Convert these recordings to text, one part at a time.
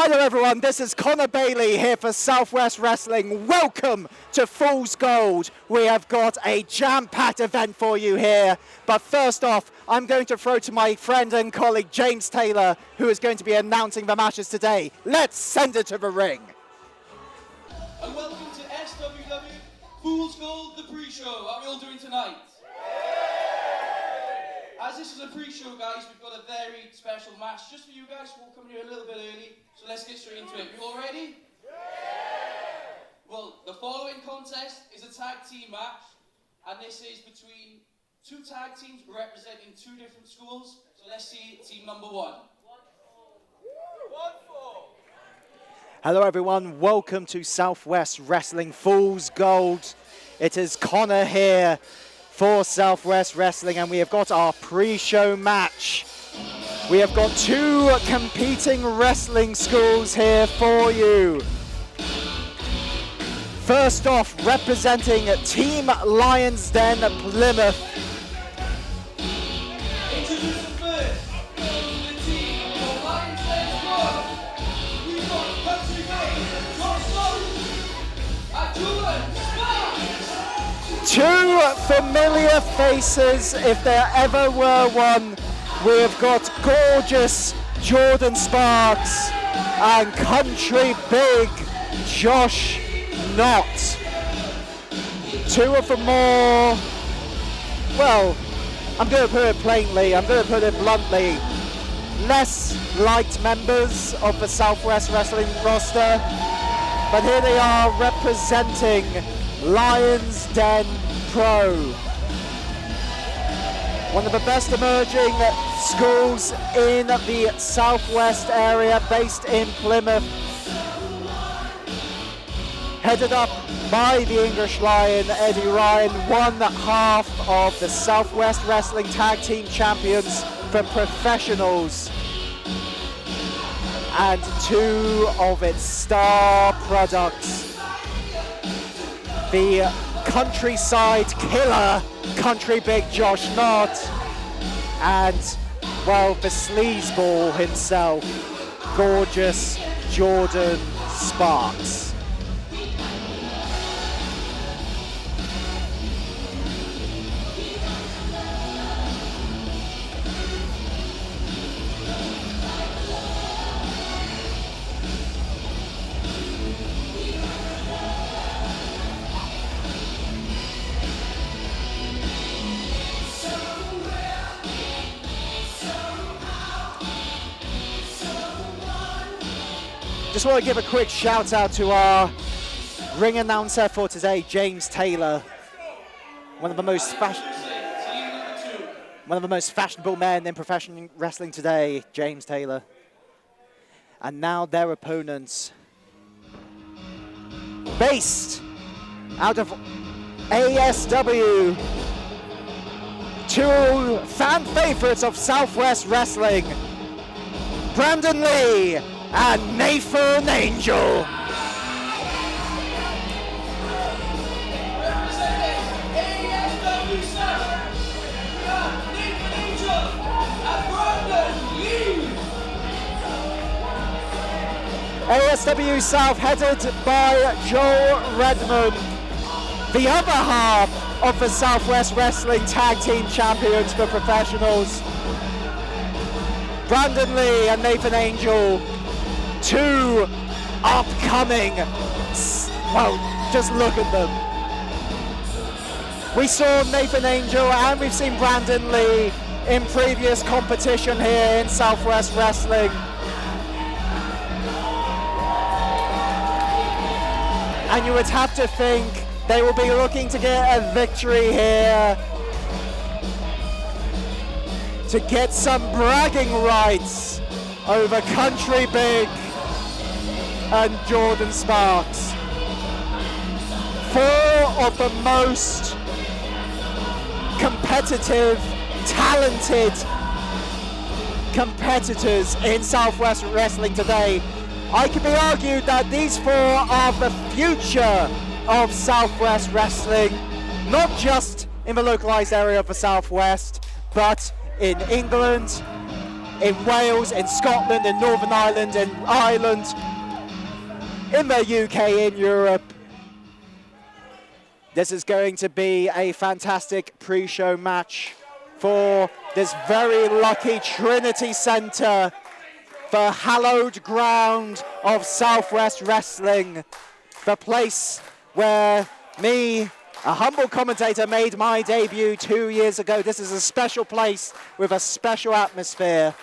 Hello everyone, this is Connor Bailey here for Southwest Wrestling. Welcome to Fool's Gold. We have got a jam-packed event for you here. But first off, I'm going to throw to my friend and colleague James Taylor, who is going to be announcing the matches today. Let's send it to the ring. And welcome to SWW Fool's Gold, the pre-show. How are we all doing tonight? As this is a pre-show, guys, we've got a very special match just for you guys. We'll come here a little bit early, so let's get straight into it. You all ready? Well, the following contest is a tag team match, and this is between two tag teams representing two different schools. So let's see team number one. Hello everyone, welcome to Southwest Wrestling Fool's Gold. It is Connor here for Southwest Wrestling, and we have got our pre-show match. We have got two competing wrestling schools here for you. First off, representing Team Lions Den Plymouth. Introducing first, the team of Lions Den Plymouth. We've got Country Bay, Bristol, and Jordan Sparks. Two familiar faces, if there ever were one. We have got gorgeous Jordan Sparks and country big Josh Knott. Two of the more, well, I'm going to put it plainly, I'm going to put it bluntly, less liked members of the Southwest Wrestling roster. But here they are representing Lions Den Pro. One of the best emerging schools in the Southwest area, based in Plymouth. Headed up by the English Lion, Eddie Ryan, one half of the Southwest Wrestling Tag Team Champions for professionals, and two of its star products. The countryside killer, country big Josh Knott, and, well, the sleazeball himself, gorgeous Jordan Sparks. Just want to give a quick shout out to our ring announcer for today, James Taylor, one of the most fashionable men in professional wrestling today, James Taylor. And now their opponents, based out of ASW, two fan favorites of Southwest Wrestling, Brandon Lee and Nathan Angel. Representing ASW South, we have Nathan Angel and Brandon Lee. ASW South headed by Joe Redman, the other half of the Southwest Wrestling Tag Team Champions for professionals. Brandon Lee and Nathan Angel, two upcoming, well, just look at them. We saw Nathan Angel and we've seen Brandon Lee in previous competition here in Southwest Wrestling. And you would have to think they will be looking to get a victory here, to get some bragging rights over Country Big and Jordan Sparks. Four of the most competitive, talented competitors in Southwest Wrestling today. I could be argued that these four are the future of Southwest Wrestling, not just in the localized area of the Southwest, but in England, in Wales, in Scotland, in Northern Ireland, in Ireland, in the UK, in Europe. This is going to be a fantastic pre-show match for this very lucky Trinity Centre, the hallowed ground of Southwest Wrestling, the place where me, a humble commentator, made my debut 2 years ago. This is a special place with a special atmosphere.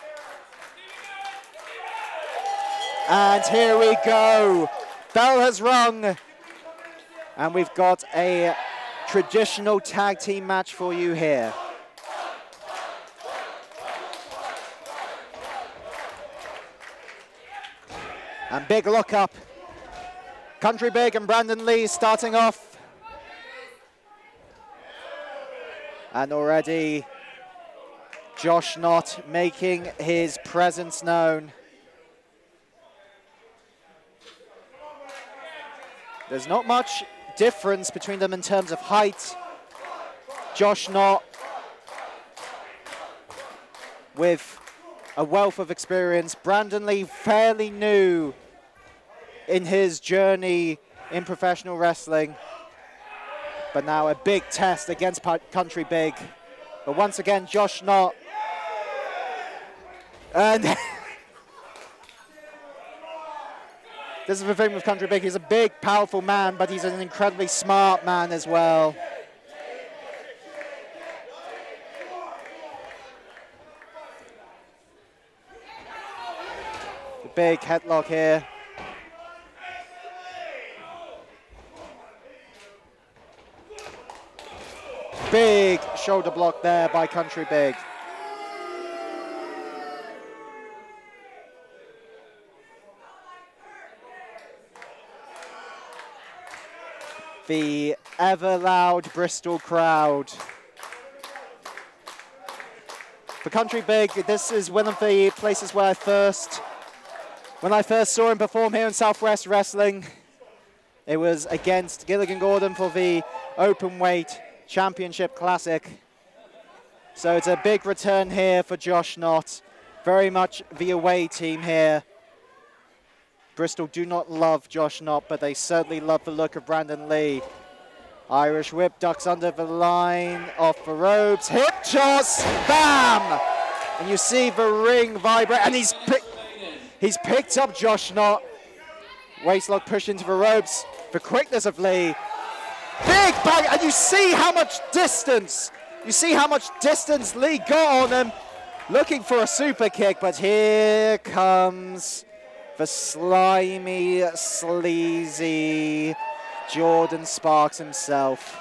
And here we go. Bell has rung. And we've got a traditional tag team match for you here. And big look up. Country Big and Brandon Lee starting off. And already Josh Knott making his presence known. There's not much difference between them in terms of height. Josh Knott with a wealth of experience. Brandon Lee fairly new in his journey in professional wrestling, but now a big test against Country Big. But once again, Josh Knott. And this is the thing with Country Big. He's a big, powerful man, but he's an incredibly smart man as well. The big headlock here. Big shoulder block there by Country Big. The ever loud Bristol crowd. For Country Big, this is one of the places where when I first saw him perform here in Southwest Wrestling. It was against Gilligan Gordon for the Openweight Championship Classic. So it's a big return here for Josh Knott. Very much the away team here. Bristol do not love Josh Knott, but they certainly love the look of Brandon Lee. Irish whip, ducks under the line, off the ropes, hip toss, bam! And you see the ring vibrate, and he's picked up Josh Knott. Waistlock push into the ropes, the quickness of Lee. Big bang, and you see how much distance Lee got on him, looking for a super kick, but here comes the slimy, sleazy Jordan Sparks himself.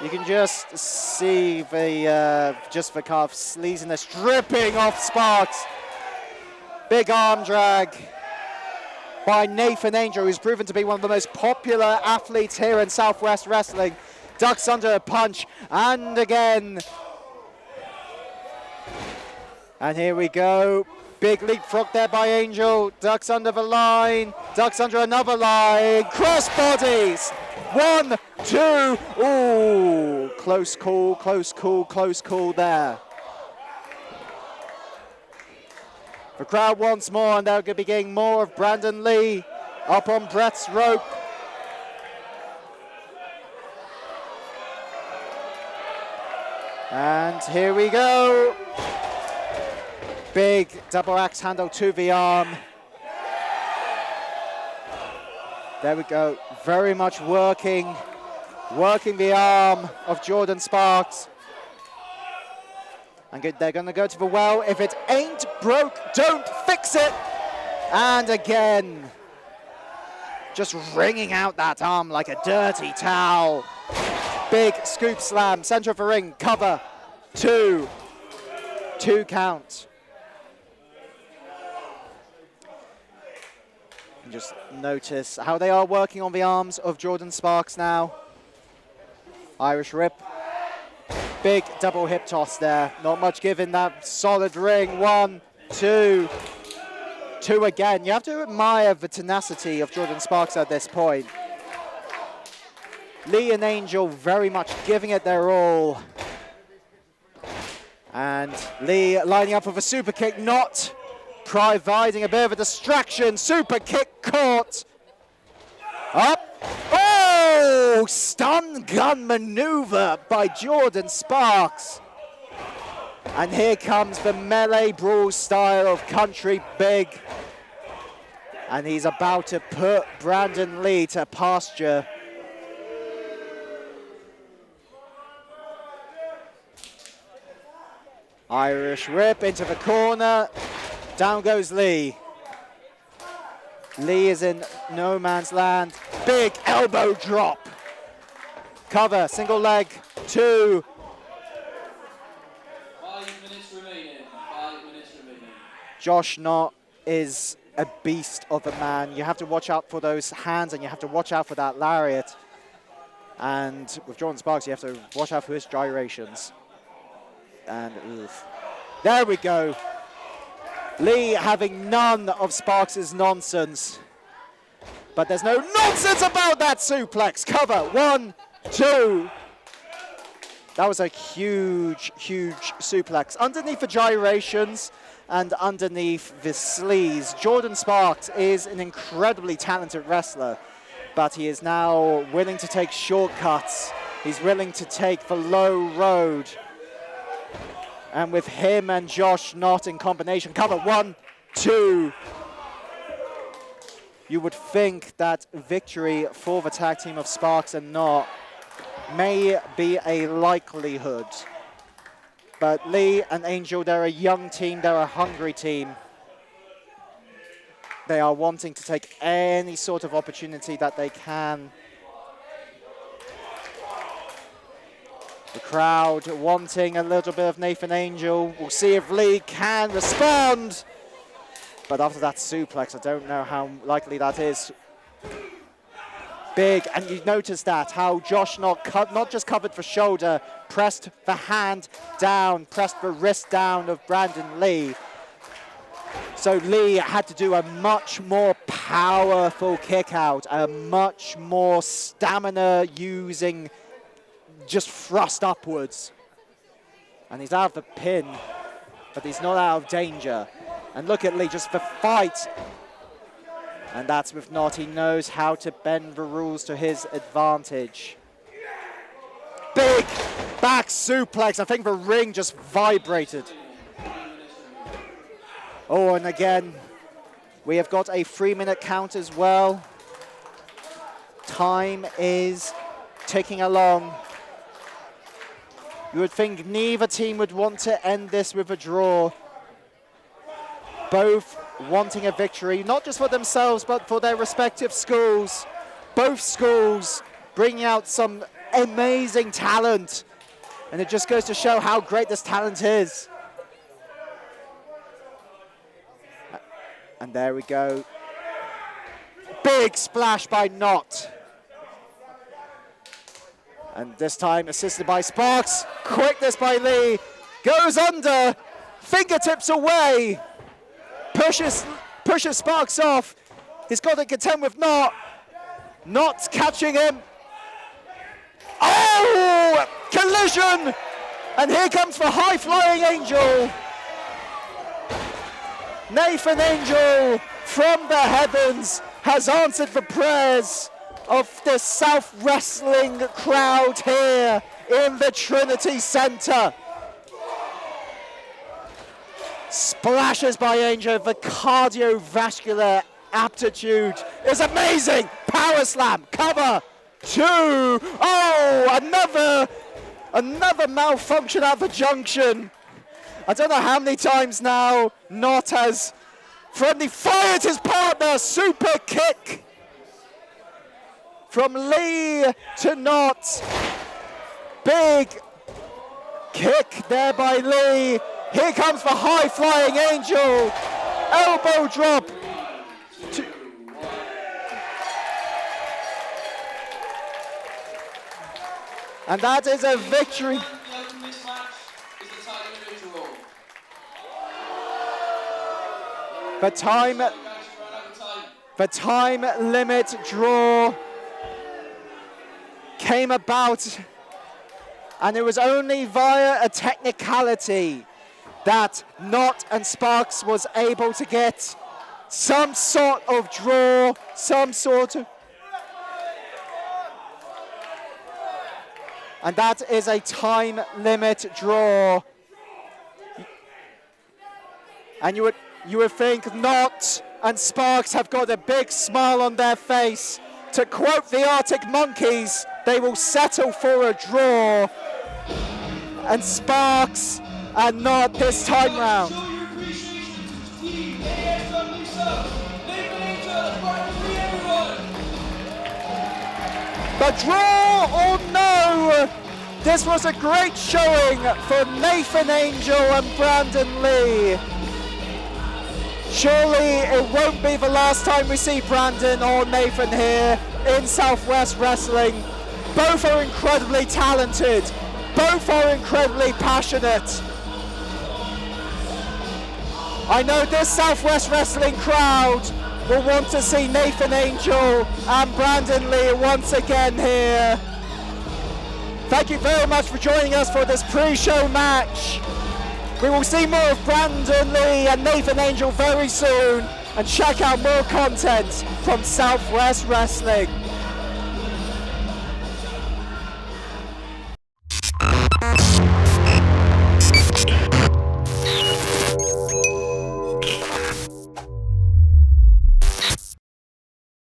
You can just see the kind of sleaziness dripping off Sparks. Big arm drag by Nathan Angel, who's proven to be one of the most popular athletes here in Southwest Wrestling. Ducks under a punch, and again. And here we go. Big leapfrog there by Angel. Ducks under the line. Ducks under another line. Cross bodies. 1, 2. Ooh, close call, close call, close call there. The crowd wants more, and they're going to be getting more of Brandon Lee up on Brett's rope. And here we go. Big double axe handle to the arm. There we go. Very much working the arm of Jordan Sparks. And they're going to go to the well. If it ain't broke, don't fix it. And again, just wringing out that arm like a dirty towel. Big scoop slam, center of the ring, cover, 2 count. And just notice how they are working on the arms of Jordan Sparks now. Irish rip. Big double hip toss there. Not much given that solid ring. 1, 2. 2 again. You have to admire the tenacity of Jordan Sparks at this point. Lee and Angel very much giving it their all. And Lee lining up with a super kick, not providing a bit of a distraction. Super kick caught. Up. Oh! Stun gun maneuver by Jordan Sparks. And here comes the melee brawl style of Country Big. And he's about to put Brandon Lee to pasture. Irish whip into the corner. Down goes Lee. Lee is in no man's land. Big elbow drop. Cover, single leg, 2. 5 minutes remaining. 5 minutes remaining. Josh Knott is a beast of a man. You have to watch out for those hands and you have to watch out for that lariat. And with Jordan Sparks, you have to watch out for his gyrations. And oof. There we go. Lee having none of Sparks' nonsense. But there's no nonsense about that suplex. Cover, 1, 2. That was a huge, huge suplex. Underneath the gyrations and underneath the sleeves, Jordan Sparks is an incredibly talented wrestler, but he is now willing to take shortcuts. He's willing to take the low road. And with him and Josh Knott in combination, cover, 1, 2. You would think that victory for the tag team of Sparks and Knott may be a likelihood. But Lee and Angel, they're a young team, they're a hungry team. They are wanting to take any sort of opportunity that they can. The crowd wanting a little bit of Nathan Angel. We'll see if Lee can respond. But after that suplex, I don't know how likely that is. Big, and you notice that, how Josh not just covered the shoulder, pressed the hand down, pressed the wrist down of Brandon Lee. So Lee had to do a much more powerful kick out, a much more stamina using just thrust upwards. And he's out of the pin, but he's not out of danger. And look at Lee, just the fight. And that's with Knott. He knows how to bend the rules to his advantage. Big back suplex. I think the ring just vibrated. Oh, and again, we have got a 3-minute count as well. Time is ticking along. You would think neither team would want to end this with a draw. Both wanting a victory, not just for themselves, but for their respective schools. Both schools bringing out some amazing talent. And it just goes to show how great this talent is. And there we go. Big splash by Knott. And this time assisted by Sparks. Quickness by Lee. Goes under. Fingertips away. Pushes Sparks off. He's got to contend with Knott. Knott's catching him. Oh! Collision! And here comes the high-flying Angel. Nathan Angel from the heavens has answered the prayers of the South Wrestling crowd here in the Trinity Center. Splashes by Angel, the cardiovascular aptitude is amazing. Power slam, cover, 2. Oh, another malfunction at the junction. I don't know how many times now Knott has friendly fired his partner. Super kick from Lee to Knott. Big kick there by Lee. Here comes the high-flying Angel. Elbow drop. And that is a victory. The time limit draw came about And it was only via a technicality that Knott and Sparks was able to get some sort of draw, some sort of... And that is a time limit draw. And you would think Knott and Sparks have got a big smile on their face. To quote the Arctic Monkeys, they will settle for a draw. And Sparks and Knott this time round. Show your appreciation to Team ASW Sub. Nathan Angel, part 3, everyone. But draw or no, this was a great showing for Nathan Angel and Brandon Lee. Surely it won't be the last time we see Brandon or Nathan here in Southwest Wrestling. Both are incredibly talented. Both are incredibly passionate. I know this Southwest Wrestling crowd will want to see Nathan Angel and Brandon Lee once again here. Thank you very much for joining us for this pre-show match. We will see more of Brandon Lee and Nathan Angel very soon, and check out more content from Southwest Wrestling.